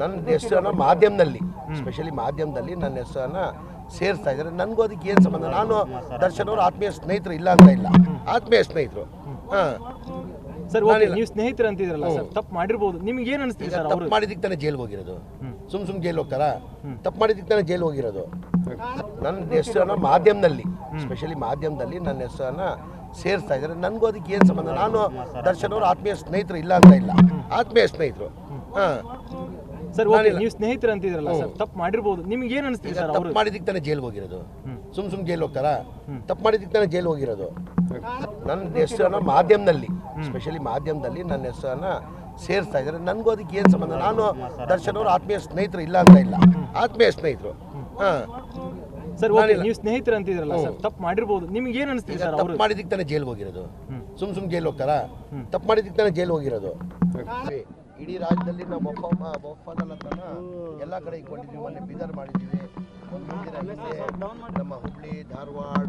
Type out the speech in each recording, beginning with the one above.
ನನ್ನ ಹೆಸರನ್ನು ಮಾಧ್ಯಮದಲ್ಲಿ ಸ್ಪೆಷಲಿ ಮಾಧ್ಯಮದಲ್ಲಿ ನನ್ನ ಹೆಸರನ್ನು ಸೇರಿಸ್ತಾ ಇದ್ದಾರೆ. ನನಗೂ ಅದಕ್ಕೆ ಏನು ಸಂಬಂಧ? ನಾನು ದರ್ಶನ್ ಅವರು ಆತ್ಮೀಯ ಸ್ನೇಹಿತರು ಇಲ್ಲ ಅಂತ ಇಲ್ಲ, ಆತ್ಮೀಯ ಸ್ನೇಹಿತರು. ಸರ್ ನೀವು ಸ್ನೇಹಿತರು ಅಂತಿದ್ರಲ್ಲ ಸರ್, ತಪ್ಪು ಮಾಡಿರ್ಬೋದು, ನಿಮ್ಗೆ ಏನು ಅನಿಸ್ತಿದೆ ಸರ್? ತಪ್ಪು ಮಾಡಿದ್ದಕ್ಕೆ ತಾನೇ ಜೈಲ್ಗೆ ಹೋಗಿರೋದು, ಸುಮ್ ಜೈಲ್ ಹೋಗ್ತಾರಾ? ತಪ್ಪು ಮಾಡಿದ್ದಕ್ಕೆ ತಾನೇ ಜೈಲ್ ಹೋಗಿರೋದು. ನನ್ನ ಹೆಸರನ್ನು ಮಾಧ್ಯಮದಲ್ಲಿ ಸ್ಪೆಷಲಿ ಮಾಧ್ಯಮದಲ್ಲಿ ನನ್ನ ಹೆಸರನ್ನು ಸೇರಿಸ್ತಾ ಇದ್ದಾರೆ. ನನಗೂ ಅದಕ್ಕೆ ಏನು ಸಂಬಂಧ? ನಾನು ದರ್ಶನ್ ಅವರು ಆತ್ಮೀಯ ಸ್ನೇಹಿತರು ಇಲ್ಲ ಅಂತ ಇಲ್ಲ, ಆತ್ಮೀಯ ಸ್ನೇಹಿತರು. ಸರ್ ನೀವು ಸ್ನೇಹಿತರು ಅಂತಿದ್ರಲ್ಲ ಸರ್, ತಪ್ಪು ಮಾಡಿರ್ಬೋದು, ನಿಮ್ಗೆ ಏನು ಅನಿಸ್ತಿದೆ ಸರ್? ತಪ್ಪು ಮಾಡಿದ್ದಕ್ಕೆ ತಾನೇ ಜೈಲ್ಗೆ ಹೋಗಿರೋದು, ಸುಮ್ ಜೈಲ್ ಹೋಗ್ತಾರಾ? ತಪ್ಪು ಮಾಡಿದ್ದಕ್ಕೆ ತಾನೇ ಜೈಲ್ ಹೋಗಿರೋದು. ನನ್ನ ಹೆಸರನ್ನು ಮಾಧ್ಯಮದಲ್ಲಿ ಸ್ಪೆಷಲಿ ಮಾಧ್ಯಮದಲ್ಲಿ ನನ್ನ ಹೆಸರನ್ನು ಸೇರಿಸ್ತಾ ಇದ್ದಾರೆ. ನನಗೂ ಅದಕ್ಕೆ ಏನು ಸಂಬಂಧ? ನಾನು ದರ್ಶನ್ ಅವರು ಆತ್ಮೀಯ ಸ್ನೇಹಿತರು ಇಲ್ಲ ಅಂತ ಇಲ್ಲ, ಆತ್ಮೀಯ ಸ್ನೇಹಿತರು. ಸರ್ ನೀವು ಸ್ನೇಹಿತರು ಅಂತಿದ್ರಲ್ಲ ಸರ್, ತಪ್ಪು ಮಾಡಿರ್ಬೋದು, ನಿಮ್ಗೆ ಏನು ಅನಿಸ್ತಿದೆ ಸರ್? ತಪ್ಪು ಮಾಡಿದ್ದಕ್ಕೆ ತಾನೇ ಜೈಲ್ಗೆ ಹೋಗಿರೋದು, ಸುಮ್ ಜೈಲ್ ಹೋಗ್ತಾರಾ? ತಪ್ಪು ಮಾಡಿದ್ದಕ್ಕೆ ತಾನೇ ಜೈಲ್ ಹೋಗಿರೋದು. ಇಡೀ ರಾಜ್ಯದಲ್ಲಿ ನಾವು ಒಪ್ಪಂದಲ್ಲತನ ಎಲ್ಲ ಕಡೆ ಇಟ್ಕೊಂಡಿದ್ದೀವಿ. ಮೊನ್ನೆ ಬೀದರ್ ಮಾಡಿದ್ದೀವಿ, ನಮ್ಮ ಹುಬ್ಳಿ, ಧಾರವಾಡ,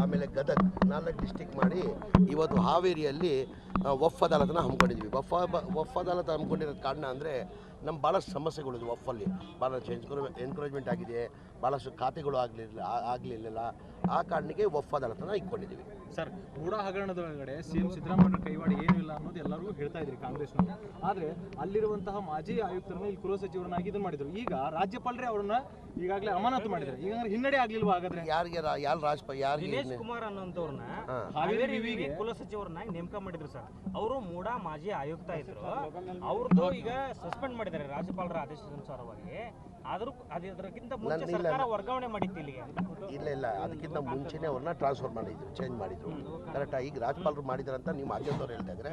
ಆಮೇಲೆ ಗದಗ್ 4 ಡಿಸ್ಟಿಕ್ ಮಾಡಿ ಇವತ್ತು ಹಾವೇರಿಯಲ್ಲಿ ವಫ್ ಅದಾಲತನ ಹಮ್ಮಿಕೊಂಡಿದ್ವಿ. ವಫ್ ಅದಾಲತ್ ಹಮ್ಮಿಕೊಂಡಿರೋದು ಕಾರಣ ಅಂದರೆ ನಮ್ಮ ಭಾಳಷ್ಟು ಸಮಸ್ಯೆಗಳಿದ್ವು. ವಫಲ್ಲಿ ಭಾಳಷ್ಟು ಎನ್ಕರೇಜ್ಮೆಂಟ್ ಆಗಿದೆ, ಭಾಳಷ್ಟು ಖಾತೆಗಳು ಆಗಲಿಲ್ಲ. ಆ ಕಾರಣಕ್ಕೆ ವಫ್ ಅದಾಲತನ ಇಟ್ಕೊಂಡಿದ್ದೀವಿ. ಸರ್ ಗೂಢ ಹಗರಣದ ಒಳಗಡೆ ಸಿಎಂ ಸಿದ್ದರಾಮಯ್ಯ ಕೈವಾಡ ಏನೂ ಇಲ್ಲ ಅನ್ನೋದು ಎಲ್ಲರಿಗೂ ಹೇಳ್ತಾ ಇದ್ರಿ ಕಾಂಗ್ರೆಸ್ನವರು. ಆದರೆ ಅಲ್ಲಿರುವಂತಹ ಮಾಜಿ ಆಯುಕ್ತರನ್ನ ಇಲ್ಲಿ ಗೃಹ ಸಚಿವರನ್ನಾಗಿ ಇದನ್ನು ಮಾಡಿದ್ರು. ಈಗ ರಾಜ್ಯಪಾಲರೇ ಅವ್ರನ್ನ ಈಗಾಗಲೇ ಅಮಾನತು ಮಾಡಿದ್ದಾರೆ. ಈಗ ಹಿನ್ನಡೆ ಆಗ್ಲಿಲ್ವಾ? ಹಾಗಾದ್ರೆ ದಿನೇಶ್ ಕುಮಾರ್ ಅನ್ನೋಂಥವ್ರನ್ನ ಹಾವೇರಿ ವಿವಿಗೆ ಕುಲ ಸಚಿವರನ್ನಾಗಿ ನೇಮಕ ಮಾಡಿದ್ರು ಸರ್. ಅವರು ಮೂಡ ಮಾಜಿ ಆಯುಕ್ತ ಇದ್ರು, ಅವ್ರದ್ದು ಈಗ ಸಸ್ಪೆಂಡ್ ಮಾಡಿದ್ದಾರೆ ರಾಜ್ಯಪಾಲರ ಆದೇಶಾನುಸಾರವಾಗಿ. ಆದರೂ ಅದಕ್ಕಿಂತ ಮುಂಚೆ ಸರ್ಕಾರ ವರ್ಗಾವಣೆ ಮಾಡಿತ್ತು ಇಲ್ಲಿಗೆ. ಇಲ್ಲ, ಅದಕ್ಕಿಂತ ಮುಂಚೆನೇ ಅವ್ರನ್ನ ಟ್ರಾನ್ಸ್ಫರ್ ಮಾಡಿದ್ರು, ಚೇಂಜ್ ಮಾಡಿದ್ರು. ಕರೆಕ್ಟಾಗಿ ಈಗ ರಾಜ್ಯಪಾಲರು ಮಾಡಿದಾರೆ ಅಂತ ನೀವು ಮಾಧ್ಯಮದವ್ರು ಹೇಳ್ತಾ ಇದ್ರೆ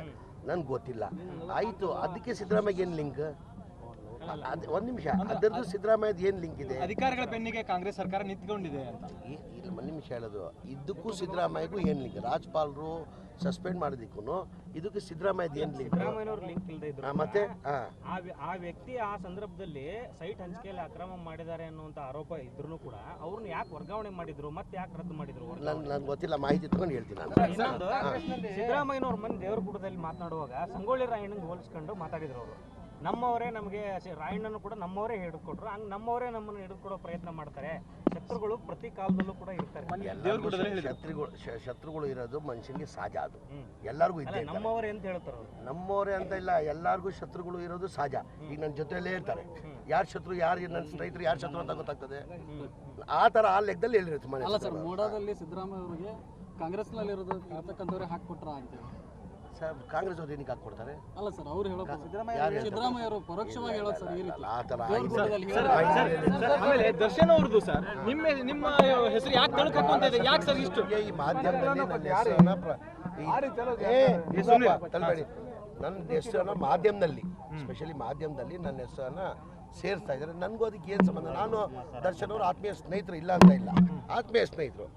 ನನ್ಗೆ ಗೊತ್ತಿಲ್ಲ. ಆಯಿತು, ಅದಕ್ಕೆ ಸಿದ್ದರಾಮಯ್ಯ ಏನು ಲಿಂಕ್? ಒಂದು ನಿಮಿಷ, ಅದರದ್ದು ಸಿದ್ದರಾಮಯ್ಯದ ಏನು ಲಿಂಕ್ ಇದೆ? ಅಧಿಕಾರಿಗಳ ಬೆನ್ನಿಗೆ ಕಾಂಗ್ರೆಸ್ ಸರ್ಕಾರ ನಿಂತ್ಕೊಂಡಿದೆ ಅಂತ. ಇಲ್ಲ, ಒಂದು ನಿಮಿಷ ಹೇಳೋದು, ಇದಕ್ಕೂ ಸಿದ್ದರಾಮಯ್ಯಗೂ ಏನು ಲಿಂಕ್? ರಾಜ್ಯಪಾಲರು ಸಸ್ಪೆಂಡ್ ಮಾಡಿದಕ್ಕೂ ಇದಕ್ಕೆ ಸಿದ್ದರಾಮಯ್ಯದ ಏನು ಲಿಂಕ್? ಸಿದ್ದರಾಮಯ್ಯನವ್ರ ಲಿಂಕ್ ಇಲ್ಲದೆ ಇದ್ರು ಮತ್ತೆ ಆ ವ್ಯಕ್ತಿ ಆ ಸಂದರ್ಭದಲ್ಲಿ ಸೈಟ್ ಹಂಚಿಕೆಯಲ್ಲಿ ಅಕ್ರಮ ಮಾಡಿದ್ದಾರೆ ಅನ್ನುವಂಥ ಆರೋಪ ಇದ್ರೂ ಕೂಡ ಅವ್ರನ್ನ ಯಾಕೆ ವರ್ಗಾವಣೆ ಮಾಡಿದ್ರು, ಮತ್ತೆ ಯಾಕೆ ರದ್ದು ಮಾಡಿದ್ರು? ನಂಗೆ ಗೊತ್ತಿಲ್ಲ, ಮಾಹಿತಿ ತಗೊಂಡು ಹೇಳ್ತೀನಿ ನಾನು. ಇನ್ನೊಂದು, ಸಿದ್ದರಾಮಯ್ಯನವ್ರ ಮನೆ ದೇವರಗುಡದಲ್ಲಿ ಮಾತನಾಡುವಾಗ ಸಂಗೊಳ್ಳಿ ರಾಯಣ್ಣಂಗೆ ಹೋಲಿಸ್ಕೊಂಡು ಮಾತಾಡಿದ್ರು ಅವರು. ನಮ್ಮವರೇ ನಮಗೆ ರಾಯಣ್ಣನು ಕೂಡ ನಮ್ಮವರೇ ಹಿಡಿದುಕೊಟ್ರು, ಹಂಗೆ ನಮ್ಮವರೇ ನಮ್ಮನ್ನು ಹಿಡಿದುಕೊಡೋ ಪ್ರಯತ್ನ ಮಾಡ್ತಾರೆ. ಶತ್ರುಗಳು ಪ್ರತಿ ಕಾಲದಲ್ಲೂ ಕೂಡ ಇರ್ತಾರೆ. ಶತ್ರುಗಳು ಇರೋದು ಮನುಷ್ಯನಿಗೆ ಸಹಜ, ಅದು ಎಲ್ಲರಿಗೂ ಇದ್ದೇ. ನಮ್ಮವರೇ ಅಂತ ಹೇಳ್ತಾರೆ. ನಮ್ಮವರೇ ಅಂತ ಇಲ್ಲ, ಎಲ್ಲರಿಗೂ ಶತ್ರುಗಳು ಇರೋದು ಸಹಜ. ಈಗ ನನ್ನ ಜೊತೆಯಲ್ಲೇ ಇರ್ತಾರೆ, ಯಾರು ಶತ್ರು, ಯಾರು ನನ್ನ ಸ್ನೇಹಿತರು, ಯಾರು ಶತ್ರು ಅಂತ ಗೊತ್ತಾಗ್ತದೆ. ಆ ಥರ ಆ ಲೆಕ್ಕದಲ್ಲಿ ಹೇಳಿರುತ್ತೆ ಮನೆ. ಅಲ್ಲ ಸರ್, ಮೂಡಾದಲ್ಲಿ ಸಿದ್ದರಾಮಯ್ಯ ಅವರಿಗೆ ಕಾಂಗ್ರೆಸ್ನಲ್ಲಿ ಇರತಕ್ಕಂಥವ್ರೆ ಹಾಕ್ಕೊಟ್ರ ಅಂತೇಳಿ ಸರ್, ಕಾಂಗ್ರೆಸ್ ಅವ್ರು ಏನಕ್ಕೆ ಹಾಕ್ಕೊಡ್ತಾರೆ? ಅಲ್ಲ ಸರ್, ಅವ್ರು ಹೇಳೋ ಸಿದ್ದರಾಮಯ್ಯ ಅವರು ಪರೋಕ್ಷವಾಗಿ ಹೇಳೋದು ಸರ್ ಈ ರೀತಿ. ಆ ಥರ ಆಮೇಲೆ ದರ್ಶನ್ ಅವ್ರದ್ದು ಸರ್, ನಿಮ್ಮ ಹೆಸರು ಯಾಕೆ ತಳ್ಕಬೇಕು ಅಂತ ಇದೆ? ಯಾಕೆ ಸರ್ ಇಷ್ಟು ಈ ಮಾಧ್ಯಮದಲ್ಲಿ ನನ್ನ ಹೆಸರನ್ನು ಮಾಧ್ಯಮದಲ್ಲಿ ಸ್ಪೆಷಲಿ ಮಾಧ್ಯಮದಲ್ಲಿ ನನ್ನ ಹೆಸರನ್ನು ಸೇರಿಸ್ತಾ ಇದ್ದಾರೆ. ನನಗೂ ಅದಕ್ಕೆ ಏನು ಸಂಬಂಧ? ನಾನು ದರ್ಶನ್ ಅವರು ಆತ್ಮೀಯ ಸ್ನೇಹಿತರು ಇಲ್ಲ ಅಂತ ಇಲ್ಲ, ಆತ್ಮೀಯ ಸ್ನೇಹಿತರು.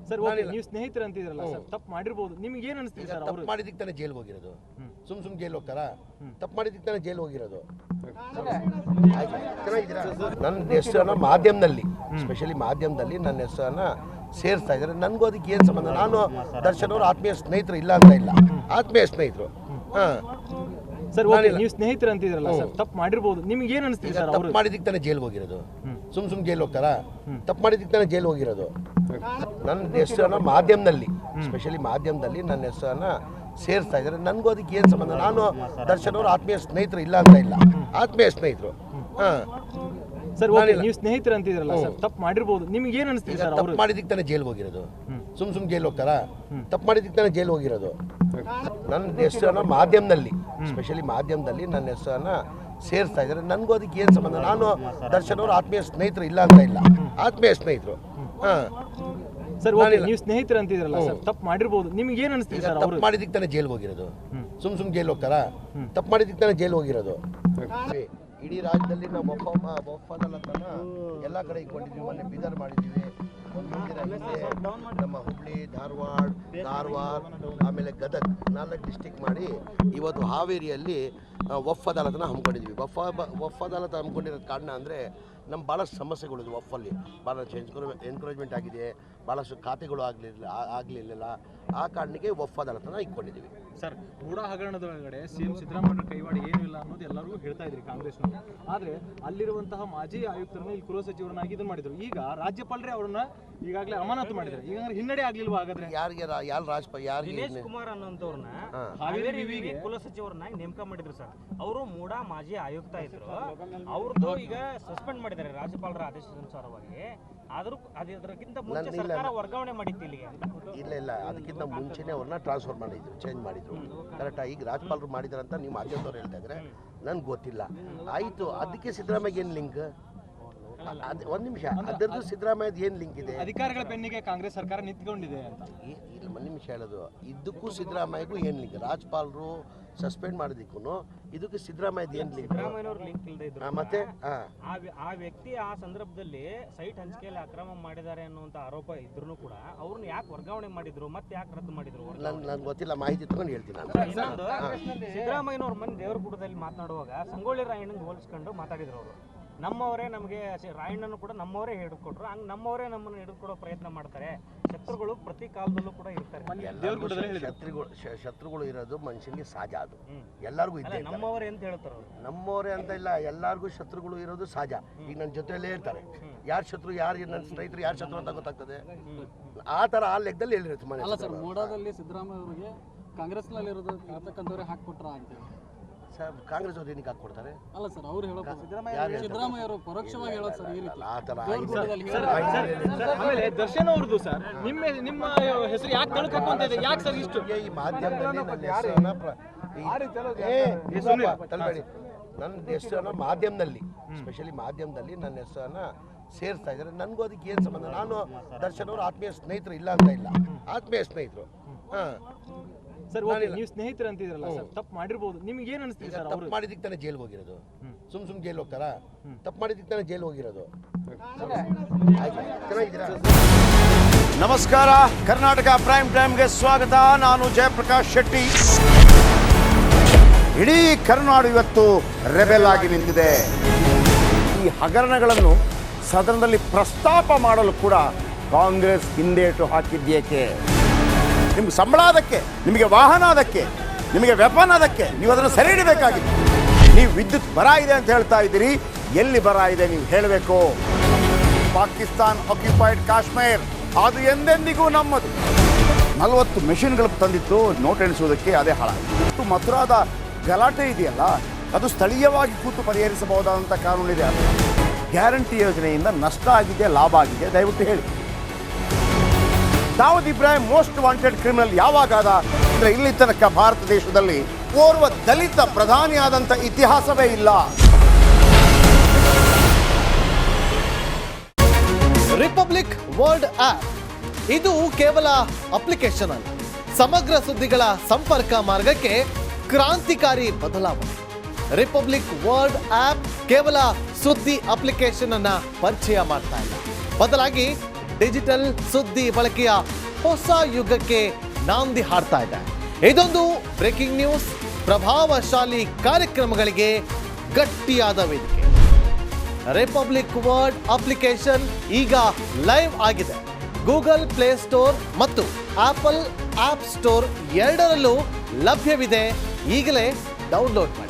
ಸರ್ ನೀವು ಸ್ನೇಹಿತರು ಅಂತಿದ್ರಲ್ಲ ಸರ್, ತಪ್ಪು ಮಾಡಿರ್ಬೋದು, ನಿಮ್ಗೆ ಏನು ಅನಿಸ್ತಿದೆ ಸರ್? ತಪ್ಪು ಮಾಡಿದ್ದಕ್ಕೆ ತಾನೇ ಜೈಲ್ಗೆ ಹೋಗಿರೋದು, ಸುಮ್ ಜೈಲ್ ಹೋಗ್ತಾರಾ? ತಪ್ಪು ಮಾಡಿದ್ದಕ್ಕೆ ತಾನೇ ಜೈಲ್ ಹೋಗಿರೋದು. ನನ್ನ ಹೆಸರನ್ನು ಮಾಧ್ಯಮದಲ್ಲಿ ಸ್ಪೆಷಲಿ ಮಾಧ್ಯಮದಲ್ಲಿ ನನ್ನ ಹೆಸರನ್ನು ಸೇರಿಸ್ತಾ ಇದ್ದಾರೆ. ನನಗೂ ಅದಕ್ಕೆ ಏನು ಸಂಬಂಧ? ನಾನು ದರ್ಶನ್ ಅವರು ಆತ್ಮೀಯ ಸ್ನೇಹಿತರು ಇಲ್ಲ ಅಂತ ಇಲ್ಲ, ಆತ್ಮೀಯ ಸ್ನೇಹಿತರು. ಸರ್ ನೀವು ಸ್ನೇಹಿತರು ಅಂತಿದ್ರಲ್ಲ ಸರ್, ತಪ್ಪು ಮಾಡಿರ್ಬೋದು, ನಿಮ್ಗೆ ಏನು ಅನಿಸ್ತಿದೆ ಸರ್? ತಪ್ಪು ಮಾಡಿದ್ದಕ್ಕೆ ತಾನೇ ಜೈಲ್ಗೆ ಹೋಗಿರೋದು, ಸುಮ್ ಜೈಲ್ ಹೋಗ್ತಾರಾ? ತಪ್ಪು ಮಾಡಿದ್ದಕ್ಕೆ ತಾನೇ ಜೈಲ್ ಹೋಗಿರೋದು. ನನ್ನ ಹೆಸರನ್ನು ಮಾಧ್ಯಮದಲ್ಲಿ ಸ್ಪೆಷಲಿ ಮಾಧ್ಯಮದಲ್ಲಿ ನನ್ನ ಹೆಸರನ್ನು ಸೇರಿಸ್ತಾ ಇದ್ದಾರೆ. ನನಗೂ ಅದಕ್ಕೆ ಏನು ಸಂಬಂಧ? ನಾನು ದರ್ಶನ್ ಅವರು ಆತ್ಮೀಯ ಸ್ನೇಹಿತರು ಇಲ್ಲ ಅಂತ ಇಲ್ಲ, ಆತ್ಮೀಯ ಸ್ನೇಹಿತರು. ಸರ್ ನೀವು ಸ್ನೇಹಿತರು ಅಂತಿದ್ರಲ್ಲ ಸರ್, ತಪ್ಪು ಮಾಡಿರ್ಬೋದು, ನಿಮ್ಗೆ ಏನು ಅನಿಸ್ತಿದೆ ಸರ್? ತಪ್ಪು ಮಾಡಿದ್ದಕ್ಕೆ ತಾನೇ ಜೈಲ್ಗೆ ಹೋಗಿರೋದು, ಸುಮ್ ಜೈಲ್ ಹೋಗ್ತಾರಾ? ತಪ್ಪು ಮಾಡಿದ್ದಕ್ಕೆ ತಾನೇ ಜೈಲ್ ಹೋಗಿರೋದು. ನನ್ನ ಹೆಸರನ್ನು ಮಾಧ್ಯಮದಲ್ಲಿ ಸ್ಪೆಷಲಿ ಮಾಧ್ಯಮದಲ್ಲಿ ನನ್ನ ಹೆಸರನ್ನು ಸೇರಿಸ್ತಾ ಇದ್ದಾರೆ. ನನಗೂ ಅದಕ್ಕೆ ಏನು ಸಂಬಂಧ? ನಾನು ದರ್ಶನ್ ಅವರು ಆತ್ಮೀಯ ಸ್ನೇಹಿತರು ಇಲ್ಲ ಅಂತ ಇಲ್ಲ, ಆತ್ಮೀಯ ಸ್ನೇಹಿತರು. ಸರ್ ನೀವು ಸ್ನೇಹಿತರು ಅಂತಿದ್ರಲ್ಲ ಸರ್, ತಪ್ಪು ಮಾಡಿರ್ಬೋದು, ನಿಮ್ಗೆ ಏನು ಅನಿಸ್ತಿದೆ ಸರ್? ತಪ್ಪು ಮಾಡಿದ್ದಕ್ಕೆ ತಾನೇ ಜೈಲ್ಗೆ ಹೋಗಿರೋದು, ಸುಮ್ ಜೈಲ್ ಹೋಗ್ತಾರಾ? ತಪ್ಪು ಮಾಡಿದ್ದಕ್ಕೆ ತಾನೇ ಜೈಲ್ ಹೋಗಿರೋದು. ಇಡೀ ರಾಜ್ಯದಲ್ಲಿ ನಾವು ಒಪ್ಪಂದಲ್ಲತನ ಎಲ್ಲ ಕಡೆ ಇಟ್ಕೊಂಡಿದ್ದೀವಿ. ಮೊನ್ನೆ ಬೀದರ್ ಮಾಡಿದ್ದೀವಿ, ನಮ್ಮ ಹುಬ್ಳಿ, ಧಾರವಾಡ, ಆಮೇಲೆ ಗದಗ್ 4 ಡಿಸ್ಟಿಕ್ ಮಾಡಿ ಇವತ್ತು ಹಾವೇರಿಯಲ್ಲಿ ವಫ್ ಅದಾಲತನ ಹಮ್ಮಿಕೊಂಡಿದ್ವಿ. ವಫ್ ಅದಾಲತ್ ಹಮ್ಮಿಕೊಂಡಿರೋದು ಕಾರಣ ಅಂದರೆ ನಮ್ಮ ಭಾಳಷ್ಟು ಸಮಸ್ಯೆಗಳಿದ್ವು. ವಫಲ್ಲಿ ಭಾಳಷ್ಟು ಎನ್ಕರೇಜ್ಮೆಂಟ್ ಆಗಿದೆ, ಭಾಳಷ್ಟು ಖಾತೆಗಳು ಆಗಲಿಲ್ಲ. ಆ ಕಾರಣಕ್ಕೆ ವಫ್ ಅದಾಲತನ ಇಟ್ಕೊಂಡಿದ್ದೀವಿ. ಸರ್ ಗೂಢ ಹಗರಣದ ಒಳಗಡೆ ಸಿಎಂ ಸಿದ್ದರಾಮಯ್ಯ ಕೈವಾಡ ಏನೂ ಇಲ್ಲ ಅನ್ನೋದು ಎಲ್ಲರಿಗೂ ಎಲ್ಲರೂ ಹೇಳ್ತಾ ಇದ್ರಿ ಕಾಂಗ್ರೆಸ್ನವರು. ಆದ್ರೆ ಅಲ್ಲಿರುವಂತಹ ಮಾಜಿ ಆಯುಕ್ತರನ್ನ ಇಲ್ಲಿ ಗೃಹ ಸಚಿವರನ್ನಾಗಿ ಇದನ್ನ ಮಾಡಿದ್ರು. ಈಗ ರಾಜ್ಯಪಾಲರೇ ಅವ್ರನ್ನ ಈಗಾಗಲೇ ಅಮಾನತು ಮಾಡಿದ್ದಾರೆ. ಈಗ ಹಿನ್ನಡೆ ಆಗ್ಲಿಲ್ವಾ ಹಾಗಾದ್ರೆ? ದಿನೇಶ್ ಕುಮಾರ್ ಅನ್ನೋಂಥವ್ರನ್ನ ಹಾವೇರಿ ವಿವಿಗೆ ಕುಲ ಸಚಿವರನ್ನಾಗಿ ನೇಮಕ ಮಾಡಿದ್ರು ಸರ್. ಅವರು ಮೂಡಾ ಮಾಜಿ ಆಯುಕ್ತ ಇದ್ರು. ಅವ್ರದ್ದು ಈಗ ಸಸ್ಪೆಂಡ್ ಮಾಡಿದ್ದಾರೆ ರಾಜ್ಯಪಾಲರ ಆದೇಶಾನುಸಾರವಾಗಿ. ಆದ್ರೂ ಅದಕ್ಕಿಂತ ಮುಂಚೆ ಸರ್ಕಾರ ವರ್ಗಾವಣೆ ಮಾಡಿತ್ತು ಇಲ್ಲಿಗೆ ಅಂತ. ಇಲ್ಲ ಅದಕ್ಕಿಂತ ಮುಂಚೆನೇ ಅವ್ರನ್ನ ಟ್ರಾನ್ಸ್ಫರ್ ಮಾಡಿದ್ರು, ಚೇಂಜ್ ಮಾಡಿದ್ರು. ಕರೆಕ್ಟಾ? ಈಗ ರಾಜ್ಯಪಾಲರು ಮಾಡಿದಾರಂತ ನೀವು ಮಾಧ್ಯಮದವ್ರು ಹೇಳ್ತಾ ಇದ್ರೆ ನನ್ಗೆ ಗೊತ್ತಿಲ್ಲ. ಆಯ್ತು, ಅದಕ್ಕೆ ಸಿದ್ದರಾಮಯ್ಯ ಏನು ಲಿಂಕ್? ಒಂದ್ ನಿಮಿಷ, ಅದರದ್ದು ಸಿದ್ದರಾಮಯ್ಯದ ಏನು ಲಿಂಕ್ ಇದೆ? ಅಧಿಕಾರಿಗಳ ಬೆನ್ನಿಗೆ ಕಾಂಗ್ರೆಸ್ ಸರ್ಕಾರ ನಿಂತ್ಕೊಂಡಿದೆ ಅಂತ. ಇಲ್ಲ, ಒಂದ್ ನಿಮಿಷ ಹೇಳೋದು, ಇದಕ್ಕೂ ಸಿದ್ದರಾಮಯ್ಯಗೂ ಏನು ಲಿಂಕ್? ರಾಜ್ಯಪಾಲರು ಸಸ್ಪೆಂಡ್ ಮಾಡೋದಕ್ಕೂ ಇದಕ್ಕೆ ಸಿದ್ದರಾಮಯ್ಯದ ಏನು ಲಿಂಕ್? ಸಿದ್ದರಾಮಯ್ಯನವ್ರ ಲಿಂಕ್ ಇಲ್ಲದೆ ಇದ್ರು ಮತ್ತೆ ಆ ವ್ಯಕ್ತಿ ಆ ಸಂದರ್ಭದಲ್ಲಿ ಸೈಟ್ ಹಂಚಿಕೆಯಲ್ಲಿ ಅಕ್ರಮ ಮಾಡಿದ್ದಾರೆ ಅನ್ನುವಂತ ಆರೋಪ ಇದ್ರೂ ಕೂಡ ಅವ್ರನ್ನ ಯಾಕೆ ವರ್ಗಾವಣೆ ಮಾಡಿದ್ರು, ಮತ್ತೆ ಯಾಕೆ ರದ್ದು ಮಾಡಿದ್ರು? ನನ್ಗೆ ಗೊತ್ತಿಲ್ಲ, ಮಾಹಿತಿ ತಗೊಂಡು ಹೇಳ್ತೀನಿ ನಾನು. ಇನ್ನೊಂದು, ಸಿದ್ದರಾಮಯ್ಯನವ್ರ ಮನೆ ದೇವರಗುಡದಲ್ಲಿ ಮಾತನಾಡುವಾಗ ಸಂಗೊಳ್ಳಿ ರಾಯಣ್ಣಂಗೆ ಹೋಲಿಸ್ಕೊಂಡು ಮಾತಾಡಿದ್ರು ಅವರು. ನಮ್ಮವರೇ ನಮಗೆ ರಾಯಣ್ಣನು ಕೂಡ ನಮ್ಮವರೇ ಹಿಡಿದುಕೊಟ್ರು, ಹಂಗೆ ನಮ್ಮವರೇ ನಮ್ಮನ್ನು ಹಿಡಿದುಕೊಡೋ ಪ್ರಯತ್ನ ಮಾಡ್ತಾರೆ. ಶತ್ರುಗಳು ಪ್ರತಿ ಕಾಲದಲ್ಲೂ ಕೂಡ ಇರ್ತಾರೆ. ಶತ್ರುಗಳು ಇರೋದು ಮನುಷ್ಯನಿಗೆ ಸಹಜ, ಅದು ಎಲ್ಲರಿಗೂ ಇದ್ದೇ. ನಮ್ಮವರೇ ಅಂತ ಹೇಳ್ತಾರೆ ಅವರು. ನಮ್ಮವರೇ ಅಂತ ಇಲ್ಲ, ಎಲ್ಲರಿಗೂ ಶತ್ರುಗಳು ಇರೋದು ಸಹಜ. ಈಗ ನನ್ನ ಜೊತೆಯಲ್ಲೇ ಇರ್ತಾರೆ, ಯಾರು ಶತ್ರು, ಯಾರು ನನ್ನ ಸ್ನೇಹಿತರು, ಯಾರು ಶತ್ರು ಅಂತ ಗೊತ್ತಾಗ್ತದೆ. ಆ ಥರ ಆ ಲೆಕ್ಕದಲ್ಲಿ ಹೇಳಿರುತ್ತೆ ಮನೆ. ಅಲ್ಲ ಸರ್, ಮೂಡಾದಲ್ಲಿ ಸಿದ್ದರಾಮಯ್ಯ ಅವರಿಗೆ ಕಾಂಗ್ರೆಸ್ನಲ್ಲಿ ಇರತಕ್ಕಂಥವ್ರೆ ಹಾಕ್ಕೊಟ್ರ ಅಂತೇಳಿ ಸರ್, ಕಾಂಗ್ರೆಸ್ ಅವ್ರು ಏನಕ್ಕೆ ಹಾಕ್ಕೊಡ್ತಾರೆ? ಅಲ್ಲ ಸರ್, ಅವ್ರು ಹೇಳೋದು ಸಿದ್ದರಾಮಯ್ಯ ಅವರು ಪರೋಕ್ಷವಾಗಿ ಹೇಳೋದು ಸರ್ ಈ ರೀತಿ. ಆ ಥರ ಆಮೇಲೆ ದರ್ಶನ್ ಅವ್ರದ್ದು ಸರ್, ನಿಮ್ಮ ಹೆಸರು ಯಾಕೆ ತಳ್ಕಕ್ಕೆ ಅಂತ ಇದೆ? ಯಾಕೆ ಸರ್ ಇಷ್ಟು? ಈ ಮಾಧ್ಯಮದಲ್ಲಿ ನನ್ನ ಹೆಸರನ್ನ ನನ್ನ ಹೆಸರನ್ನ ಮಾಧ್ಯಮದಲ್ಲಿ, ಸ್ಪೆಷಲಿ ಮಾಧ್ಯಮದಲ್ಲಿ ನನ್ನ ಹೆಸರನ್ನ ಸೇರಿಸ್ತಾ ಇದ್ದಾರೆ. ನನಗೂ ಅದಕ್ಕೆ ಏನು ಸಂಬಂಧ? ನಾನು ದರ್ಶನ್ ಅವರು ಆತ್ಮೀಯ ಸ್ನೇಹಿತರು ಇಲ್ಲ ಅಂತ ಇಲ್ಲ, ಆತ್ಮೀಯ ಸ್ನೇಹಿತರು. ಸರ್, ನೀವು ಸ್ನೇಹಿತರು ಅಂತಿದ್ರಲ್ಲ ಸರ್, ತಪ್ಪು ಮಾಡಿರ್ಬೋದು. ನಿಮ್ಗೆ ಏನು ಅನಿಸ್ತಿದೆ ಸರ್? ತಪ್ಪು ಮಾಡಿದ್ದಕ್ಕೆ ತಾನೇ ಜೈಲ್ಗೆ ಹೋಗಿರೋದು. ಸುಮ್ ಜೈಲ್ ಹೋಗ್ತಾರಾ? ತಪ್ಪು ಮಾಡಿದ್ದಕ್ಕೆ ತಾನೇ ಜೈಲ್ ಹೋಗಿರೋದು. ಚೆನ್ನಾಗಿದ್ದೀರಾ? ನಮಸ್ಕಾರ, ಕರ್ನಾಟಕ ಪ್ರೈಮ್ ಟೈಮ್ಗೆ ಸ್ವಾಗತ. ನಾನು ಜಯಪ್ರಕಾಶ್ ಶೆಟ್ಟಿ. ಇಡೀ ಕರ್ನಾಡು ಇವತ್ತು ರೆಬೆಲ್ ಆಗಿ ನಿಂತಿದೆ. ಈ ಹಗರಣಗಳನ್ನು ಸದನದಲ್ಲಿ ಪ್ರಸ್ತಾಪ ಮಾಡಲು ಕೂಡ ಕಾಂಗ್ರೆಸ್ ಹಿಂದೇಟು ಹಾಕಿದ್ದೇಕೆ? ನಿಮ್ಗೆ ಸಂಬಳ ಅದಕ್ಕೆ, ನಿಮಗೆ ವಾಹನ ಅದಕ್ಕೆ, ನಿಮಗೆ ವೆಪನ್ ಅದಕ್ಕೆ, ನೀವು ಅದನ್ನು ಸೆರೆ ಹಿಡಬೇಕಾಗಿತ್ತು. ನೀವು ವಿದ್ಯುತ್ ಬರ ಇದೆ ಅಂತ ಹೇಳ್ತಾ ಇದ್ದೀರಿ, ಎಲ್ಲಿ ಬರ ಇದೆ ನೀವು ಹೇಳಬೇಕು. ಪಾಕಿಸ್ತಾನ್ ಆಕ್ಯುಪೈಡ್ ಕಾಶ್ಮೀರ್ ಅದು ಎಂದೆಂದಿಗೂ ನಮ್ಮದು. 40 ಮೆಷಿನ್ಗಳು ತಂದಿತ್ತು ನೋಟ್ ಎಣಿಸುವುದಕ್ಕೆ, ಅದೇ ಹಾಳಾಯಿತು. ಮಥುರಾದ ಗಲಾಟೆ ಇದೆಯಲ್ಲ, ಅದು ಸ್ಥಳೀಯವಾಗಿ ಕೂತು ಪರಿಹರಿಸಬಹುದಾದಂಥ ಕಾನೂನಿದೆ. ಗ್ಯಾರಂಟಿ ಯೋಜನೆಯಿಂದ ನಷ್ಟ ಆಗಿದೆ, ಲಾಭ ಆಗಿದೆ, ದಯವಿಟ್ಟು ಹೇಳಿ. Dawood Ibrahim most wanted criminal ಯಾವಾಗಾದ ಅಂದರೆ ಇಲ್ಲಿ ತನಕ ಭಾರತ ದೇಶದಲ್ಲಿ ಓರ್ವ ದಲಿತ ಪ್ರಧಾನಿಯಾದಂಥ ಇತಿಹಾಸವೇ ಇಲ್ಲ. ರಿಪಬ್ಲಿಕ್ ವರ್ಲ್ಡ್ ಆಪ್ ಇದು ಕೇವಲ ಅಪ್ಲಿಕೇಶನ್ ಅಲ್ಲ, ಸಮಗ್ರ ಸುದ್ದಿಗಳ ಸಂಪರ್ಕ ಮಾರ್ಗಕ್ಕೆ ಕ್ರಾಂತಿಕಾರಿ ಬದಲಾವಣೆ. ರಿಪಬ್ಲಿಕ್ ವರ್ಲ್ಡ್ ಆಪ್ ಕೇವಲ ಸುದ್ದಿ ಅಪ್ಲಿಕೇಶನ್ ಅನ್ನ ಪರಿಚಯ ಮಾಡ್ತಾ ಇಲ್ಲ, ಬದಲಾಗಿ ಡಿಜಿಟಲ್ ಸುದ್ದಿ ಬಳಕೆಯ ಹೊಸ ಯುಗಕ್ಕೆ ನಾಂದಿ ಹಾಡ್ತಾ ಇದೆ. ಇದೊಂದು ಬ್ರೇಕಿಂಗ್ ನ್ಯೂಸ್, ಪ್ರಭಾವಶಾಲಿ ಕಾರ್ಯಕ್ರಮಗಳಿಗೆ ಗಟ್ಟಿಯಾದ ವೇದಿಕೆ. ರಿಪಬ್ಲಿಕ್ ವರ್ಲ್ಡ್ ಅಪ್ಲಿಕೇಶನ್ ಈಗ ಲೈವ್ ಆಗಿದೆ. ಗೂಗಲ್ ಪ್ಲೇ ಸ್ಟೋರ್ ಮತ್ತು ಆಪಲ್ ಆಪ್ ಸ್ಟೋರ್ ಎರಡರಲ್ಲೂ ಲಭ್ಯವಿದೆ. ಈಗಲೇ ಡೌನ್ಲೋಡ್ ಮಾಡಿ.